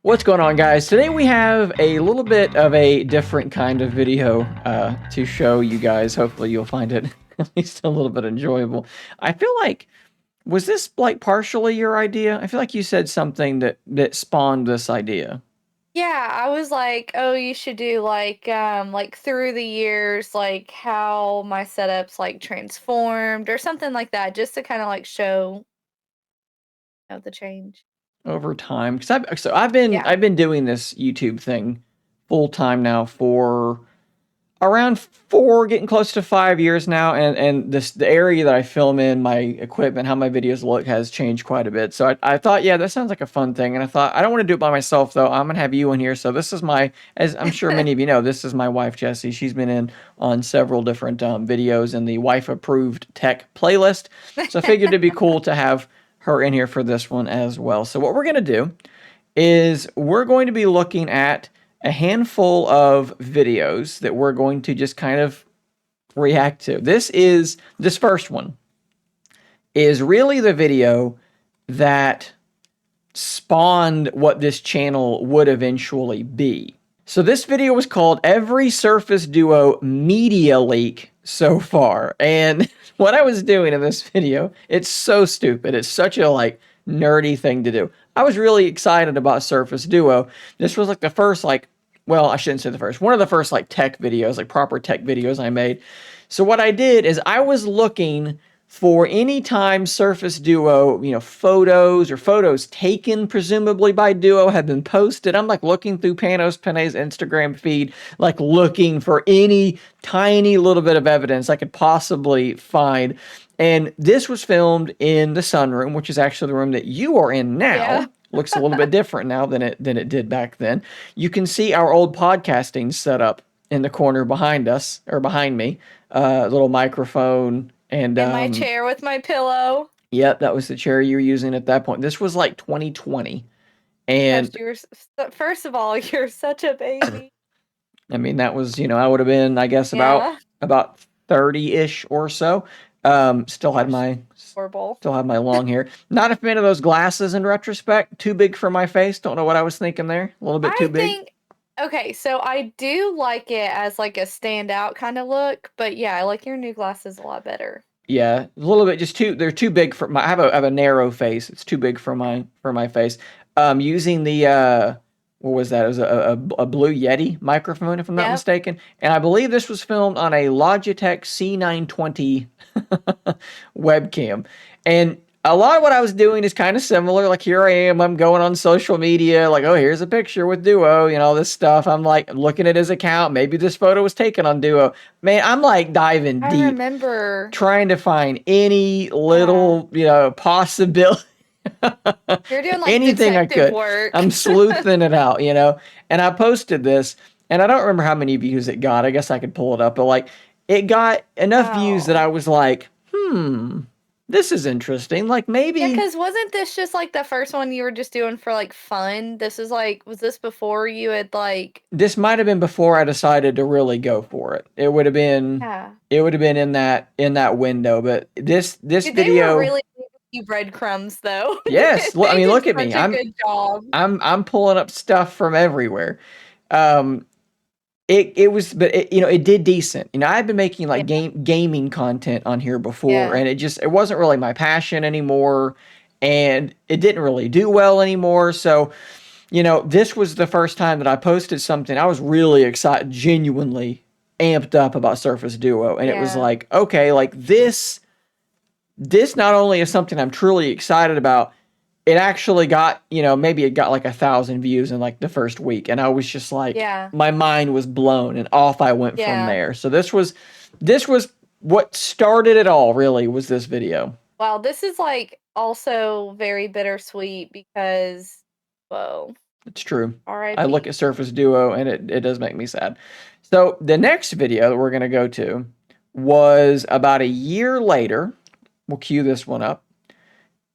What's going on, guys? Today we have a little bit of a different kind of video to show you guys. Hopefully you'll find it at least a little bit enjoyable. I feel like, was this like partially your idea? I feel like you said something that spawned this idea. Yeah, I was like, "Oh, you should do like through the years, like how my setups like transformed or something like that, just to kind of like show, the change." Over time, because I've been Yeah. I've been doing this YouTube thing full time now for around 4, getting close to 5 years now, and the area that I film in, my equipment, how my videos look has changed quite a bit. So I thought, yeah, that sounds like a fun thing, and I thought I don't want to do it by myself though. I'm gonna have you in here. So this is my, as I'm sure many of you know, this is my wife Jessi. She's been in on several different videos in the wife approved tech playlist. So I figured it'd be cool to have her in here for this one as well. So what we're gonna do is we're going to be looking at a handful of videos that we're going to just kind of react to. This first one is really the video that spawned what this channel would eventually be. So this video was called Every Surface Duo Media Leak So Far. And what I was doing in this video, it's so stupid. It's such a like nerdy thing to do. I was really excited about Surface Duo. This was like the first well, I shouldn't say the first. One of the first like tech videos, like proper tech videos I made. So what I did is I was looking for any time Surface Duo, photos taken presumably by Duo have been posted. I'm like looking through Panos Panay's Instagram feed, like looking for any tiny little bit of evidence I could possibly find. And this was filmed in the sunroom, which is actually the room that you are in now. Yeah. Looks a little bit different now than it did back then. You can see our old podcasting setup in the corner behind us, or behind me. Little microphone and In my chair with my pillow. yep, that was the chair you were using at that point. This was like 2020. Gosh, And first of all, you're such a baby. I mean, that was, I would have been, I guess, Yeah. about 30-ish or so. Still had Gosh, my horrible. still had my long hair. Not a fan of those glasses in retrospect. Too big for my face. Don't know what I was thinking there. A little bit too I big. think okay, so I do like it as like a standout kind of look, but yeah, I like your new glasses a lot better. Yeah, a little bit just too. They're too big for my. I have a narrow face. It's too big for my face. Using the what was that? It was a Blue Yeti microphone, if I'm not Yep. mistaken. And I believe this was filmed on a Logitech C920 webcam. And a lot of what I was doing is kind of similar. Like here I am, I'm going on social media, like, oh, here's a picture with Duo, all this stuff. I'm like looking at his account. Maybe this photo was taken on Duo. Man, I'm like diving I deep, remember. trying to find any Yeah. little, possibility. You're doing like Anything I detective could. work. I'm sleuthing it out. And I posted this, and I don't remember how many views it got. I guess I could pull it up, but like it got enough views that Oh. I was like, this is interesting. Like Yeah, maybe because wasn't this just like the first one you were just doing for like fun? This is like, was this before you had like, this might have been before I decided to really go for it. yeah. It would have been in that window, but this Dude, they were video, really giving you breadcrumbs though. yes, I They mean, did look at me. such a good job. I'm pulling up stuff from everywhere. Um it was, but it did decent. I've been making Yeah. like gaming content on here before, Yeah. and it wasn't really my passion anymore, and it didn't really do well anymore. So, this was the first time that I posted something. I was really excited, genuinely amped up about Surface Duo, and it was Yeah. like, okay, like this not only is something I'm truly excited about, it actually got, maybe it got like 1,000 views in like the first week. And I was just like, Yeah. my mind was blown and off I went from Yeah. there. So this was what started it all, really, was this video. Wow, this is like also very bittersweet because, whoa, It's true. I look RIP. at Surface Duo and it does make me sad. So the next video that we're going to go to was about a year later. We'll cue this one up.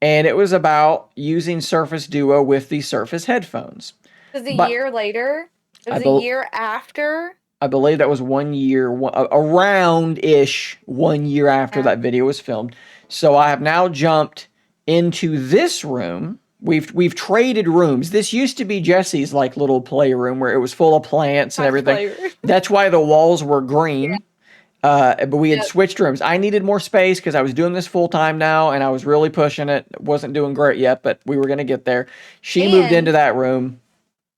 And it was about using Surface Duo with the Surface headphones. It was a But year later. It I, was a bel year after. I believe that was 1 year, around-ish 1 year after Yeah. that video was filmed. So I have now jumped into this room We've traded rooms. This used to be Jessi's like little playroom where it was full of plants and My everything. playroom. That's why the walls were green. But we had Yep. switched rooms. I needed more space because I was doing this full time now, and I was really pushing it. Wasn't doing great yet, but we were gonna get there. She moved into And that room.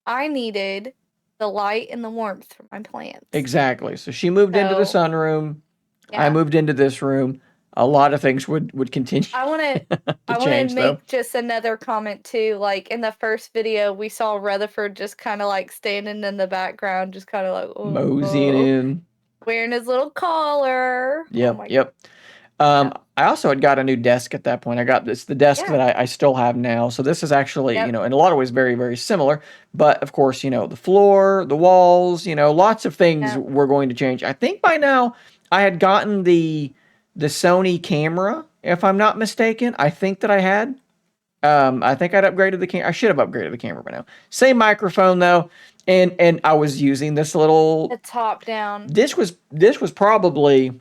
I needed the light and the warmth for my plants. Exactly. So she moved into the So, sunroom. I yeah. moved into this room. A lot of things would continue I want to to change though. make just another comment too. Like in the first video, we saw Rutherford just kind of like standing in the background, just kind of like, Moseying oh, in. wearing his little collar. Oh Yep, my, yep. yeah, I also had got a new desk at that point. I got the desk yeah, that I still have now. So this is actually, yep, in a lot of ways very, very similar. But of course, the floor, the walls, lots of things yep. were going to change. I think by now I had gotten the Sony camera, if I'm not mistaken. I think that I had. I think I'd upgraded the camera. I should have upgraded the camera by now. Same microphone though, and I was using this little. The top down. This was probably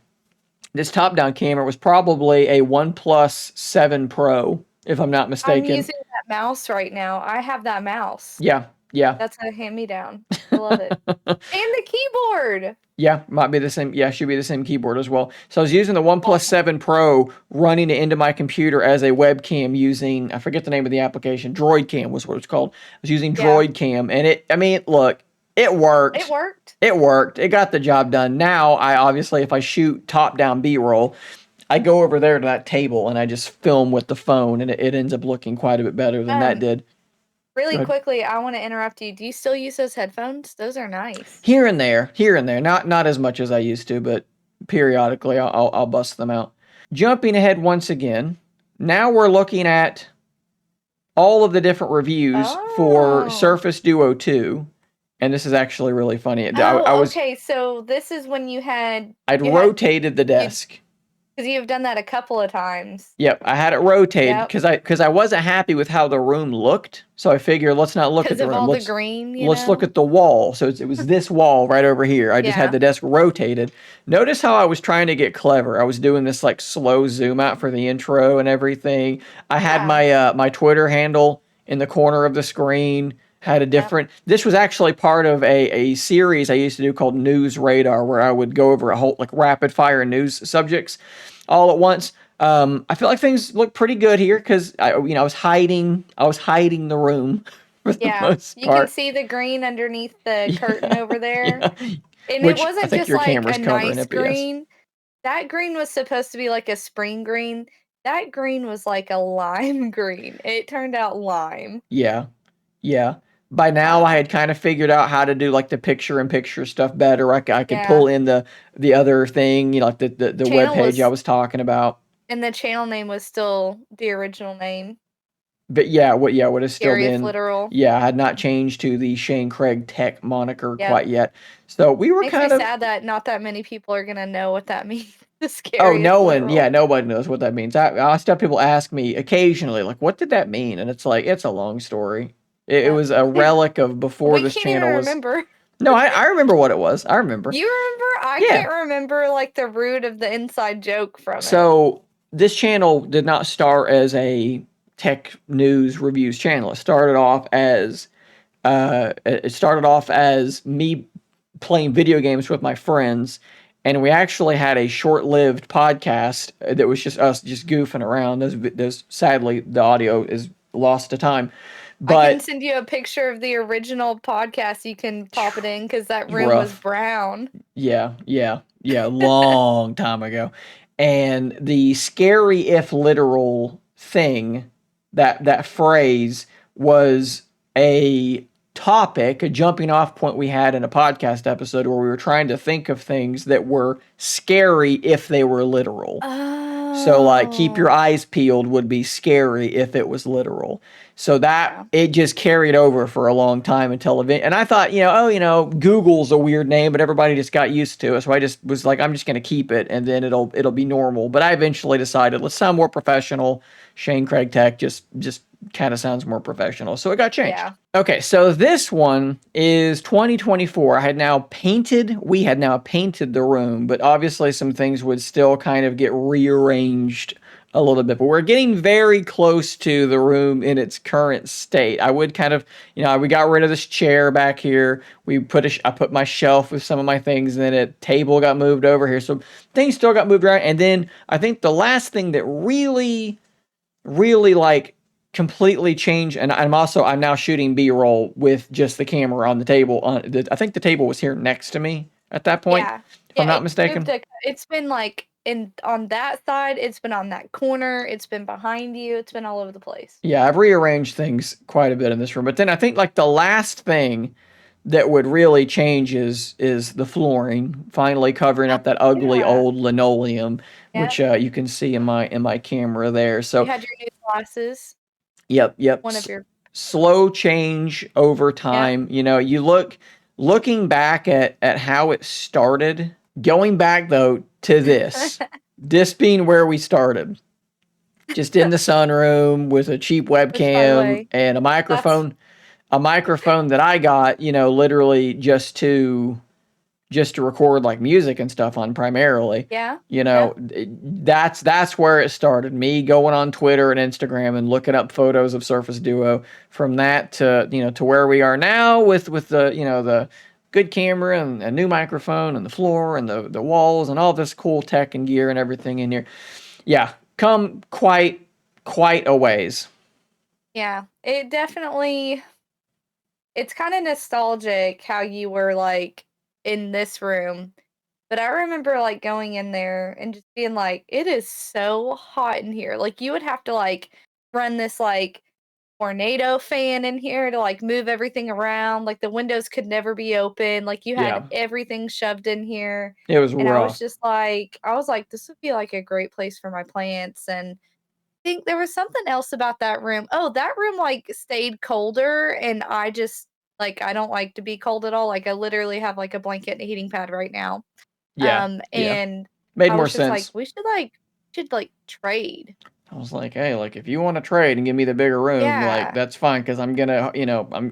this top-down camera was probably a OnePlus 7 Pro, if I'm not I'm mistaken. using that mouse right now. I have that mouse. Yeah, yeah. That's a hand-me-down. I love it. And the keyboard. Yeah, might be the same. Yeah, should be the same keyboard as well. So I was using the OnePlus Awesome. 7 Pro, running it into my computer as a webcam using, I forget the name of the application, Droid Cam was what it's called. I was using Yeah. Droid Cam, and look, it worked. It worked. It worked. It got the job done. Now, I obviously, if I shoot top-down B-roll, I go over there to that table and I just film with the phone, and it ends up looking quite a bit better than that did. Really quickly, I want to interrupt you. Do you still use those headphones? Those are nice. Here and there. Not as much as I used to, but periodically I'll bust them out. Jumping ahead once again, now we're looking at all of the different reviews for Surface Duo 2, and this is actually really funny. Okay, so this is when I'd rotated the desk. Because you've done that a couple of times. Yep, I had it rotated because I wasn't happy with how the room looked. So I figured, let's not look at the room. All the green, let's look at the wall. So it was this wall right over here. I just had the desk rotated. Notice how I was trying to get clever. I was doing this like slow zoom out for the intro and everything. I had my Twitter handle in the corner of the screen. Had a different. This was actually part of a series I used to do called News Radar, where I would go over a whole like rapid fire news subjects all at once. I feel like things look pretty good here because I was hiding the room for the most part. You can see the green underneath the curtain over there, and Which it wasn't just like a nice green. That green was supposed to be like a spring green. That green was like a lime green. It turned out lime. Yeah. By now, I had kind of figured out how to do like the picture-in-picture stuff better. I could pull in the other thing, like the web page I was talking about. And the channel name was still the original name. But what has still been Literal. Yeah, I had not changed to the Shane Craig Tech moniker quite yet. So we were kind of sad that not that many people are gonna know what that means. Nobody knows what that means. I still have people ask me occasionally, like, what did that mean? And it's like, it's a long story. It was a relic of before this channel was. Remember. No, I remember what it was. I remember. You remember? I can't remember like the root of the inside joke from it. So this channel did not start as a tech news reviews channel. It started off as me playing video games with my friends, and we actually had a short-lived podcast that was just us just goofing around. Those sadly the audio is lost to time. But I can send you a picture of the original podcast. You can pop it in because that room was brown. Yeah, long time ago. And the scary if literal thing, that phrase was a topic, a jumping off point we had in a podcast episode where we were trying to think of things that were scary if they were literal. So like keep your eyes peeled would be scary if it was literal. So that it just carried over for a long time until and I thought, Google's a weird name, but everybody just got used to it. So I just was like, I'm just going to keep it and then it'll be normal. But I eventually decided, let's sound more professional. Shane Craig Tech just kind of sounds more professional. So it got changed. Yeah. Okay, so this one is 2024. We had now painted the room, but obviously some things would still kind of get rearranged a little bit, but we're getting very close to the room in its current state. I would kind of, we got rid of this chair back here. I put my shelf with some of my things in it. Table got moved over here. So things still got moved around. And then I think the last thing that really, really like completely changed, and I'm now shooting B-roll with just the camera on the table. I think the table was here next to me at that point, Yeah. if I'm Yeah, not mistaken. it's been, like, on that side, it's been on that corner, it's been behind you, it's been all over the place. Yeah, I've rearranged things quite a bit in this room. But then I think like the last thing that would really change is the flooring, finally covering Oh, up that ugly yeah. old linoleum, which Yep. you can see in my camera there. You So, had your new glasses, yep. one of your Slow change over Yep. time. You looking back at how it started, going back though to this being where we started, just in the sunroom with a cheap Which, by the webcam way, and that's a microphone that I got, literally just to record like music and stuff on primarily. yeah, You yeah, know, that's where it started. Me going on Twitter and Instagram and looking up photos of Surface Duo. From that to where we are now with the the good camera and a new microphone and the floor and the walls and all this cool tech and gear and everything in here. Yeah, come quite a ways. yeah. It definitely it's kinda nostalgic how you were, like, in this room, but I remember, like, going in there and just being like, "It is so hot in here." Like, you would have to, like, run this, like, tornado fan in here to, like, move everything around, like, the windows could never be open, like, you had Yeah, everything shoved in here, it was and rough. I was like, "This would be, like, a great place for my plants," and think there was something else about that room. Oh, that room, like, stayed colder, and I just I don't like to be cold at all, like, I literally have, like, a blanket and a heating pad right now, Yeah. and Made I more was just like, sense. "We should, like, trade." I was like, hey, like if you want to trade and give me the bigger room, like Yeah. that's fine because I'm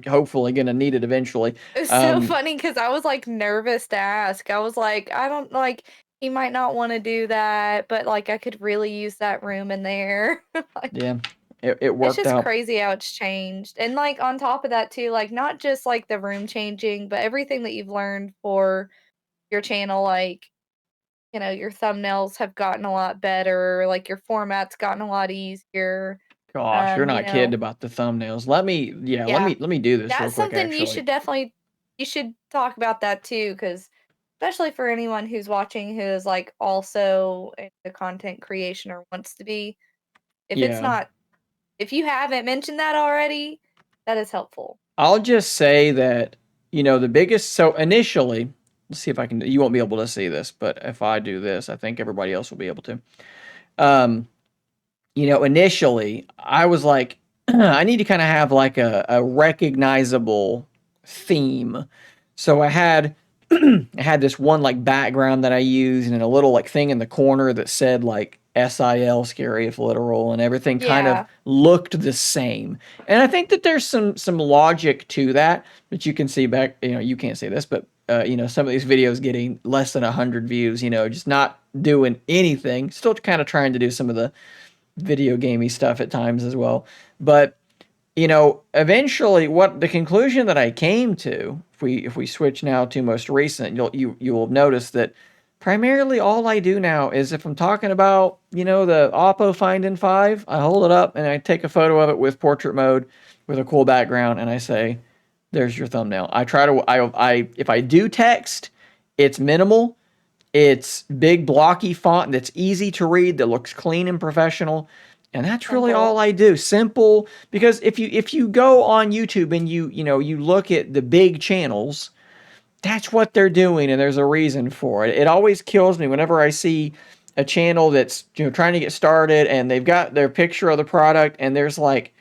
hopefully gonna need it eventually. It's so Um, funny because I was, like, nervous to ask. I was like, "I don't like, he might not wanna do that, but, like, I could really use that room in there." Like yeah, it it's worked just out. crazy how it's changed, and, like, on top of that too, like, not just, like, the room changing, but everything that you've learned for your channel, like, your thumbnails have gotten a lot better, like, your format's gotten a lot easier, Gosh, you're you not kidding know about the thumbnails. yeah, Let me do this real that's quick. something Actually, you should talk about that too, because especially for anyone who's watching who is, like, also into content creation or wants to be, if it's yeah, not if you haven't mentioned that already, that is helpful. I'll just say that the biggest. So initially, let's see if I can. You won't be able to see this, but if I do this, I think everybody else will be able to. Um, initially I was like, I need to kind of have like a recognizable theme. So I had I had this one like background that I used and a little like thing in the corner that said like SIL, scary if literal, and everything kind of Yeah, looked the same. And I think that there's some logic to that, but you can see back, you can't see this, but some of these videos getting less than 100 views, just not doing anything, still kind of trying to do some of the video gamey stuff at times as well. But eventually, what the conclusion that I came to, if we switch now to most recent, you'll notice that primarily all I do now is if I'm talking about the Oppo Find N5, I hold it up and I take a photo of it with portrait mode with a cool background, and I say, "There's your thumbnail." I try to I if I do text, it's minimal. It's big blocky font that's easy to read, that looks clean and professional. And that's really all simple. I do. Simple, because if you go on YouTube and you look at the big channels, that's what they're doing and there's a reason for it. It always kills me whenever I see a channel that's trying to get started and they've got their picture of the product and there's like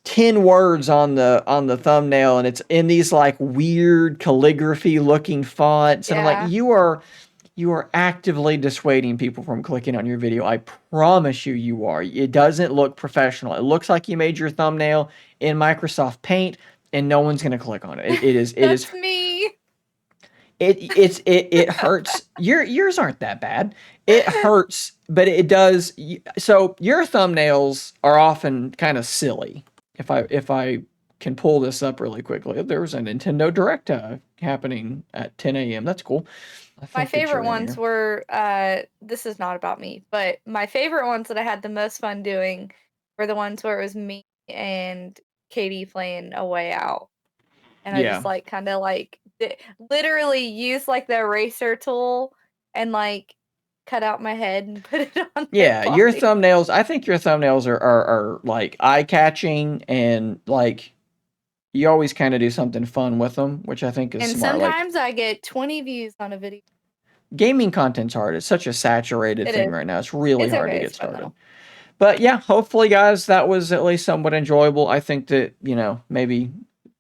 10 words on the thumbnail and it's in these like weird calligraphy looking fonts and I'm like, Yeah. you are actively dissuading people from clicking on your video. I promise you are. It doesn't look professional. It looks like you made your thumbnail in Microsoft Paint and no one's going to click on it. It is That's me. it hurts. Yours aren't that bad. It hurts but it does. So your thumbnails are often kind of silly. If I can pull this up really quickly, there was a Nintendo Direct happening at 10 a.m. That's cool. I My think that you're favorite in ones here. were this is not about me, but my favorite ones that I had the most fun doing were the ones where it was me and Katie playing A Way Out. And I Yeah. just like kind of like literally used like the eraser tool and like cut out my head and put it on their Yeah, your body. thumbnails, I think your thumbnails are like eye-catching and like you always kind of do something fun with them, which I think is And smart. Like sometimes I get 20 views on a video. gaming content's hard. It's such a saturated It thing is. right now. It's really It's hard to okay. get It's fun started. though. But yeah, hopefully guys, that was at least somewhat enjoyable. I think that, maybe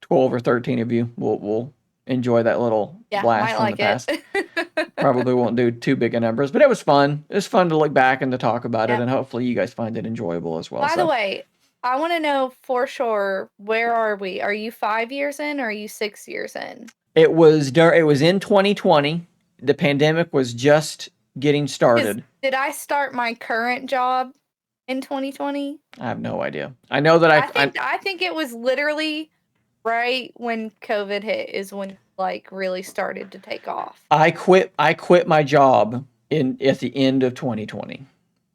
12 or 13 of you will enjoy that little Yeah, blast might from the like it. past. Probably won't do too big of numbers, but it was fun. It was fun to look back and to talk about it, Yep. and hopefully you guys find it enjoyable as well. By the So way, I want to know for sure, where are we? Are you 5 years in or are you 6 years in? it was in 2020. The pandemic was just getting Because started. did I start my current job in 2020? I have no idea. I know that I think it was literally right when COVID hit is when like really started to take off. I quit my job in at the end of 2020.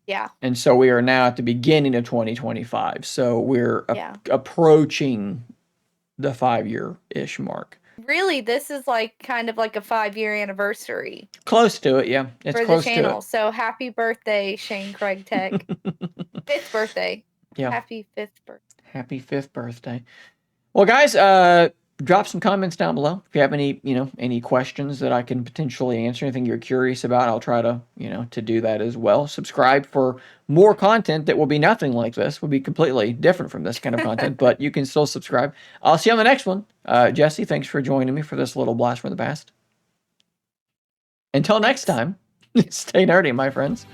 Yeah. And so we are now at the beginning of 2025. So we're Yeah. approaching the 5 year ish mark. Really, this is like kind of like a 5 year anniversary Close to it, yeah. It's for the close to channel. So happy birthday, Shane Craig Tech. it. Fifth birthday. Yeah. Happy fifth birthday. Happy 5th birthday. Well, guys, drop some comments down below if you have any questions that I can potentially answer, anything you're curious about. I'll try to do that as well. Subscribe for more content that will be nothing like this. Will be completely different from this kind of content, but you can still subscribe. I'll see you on the next one. Jessi, thanks for joining me for this little blast from the past. Until next Thanks. time, stay nerdy, my friends.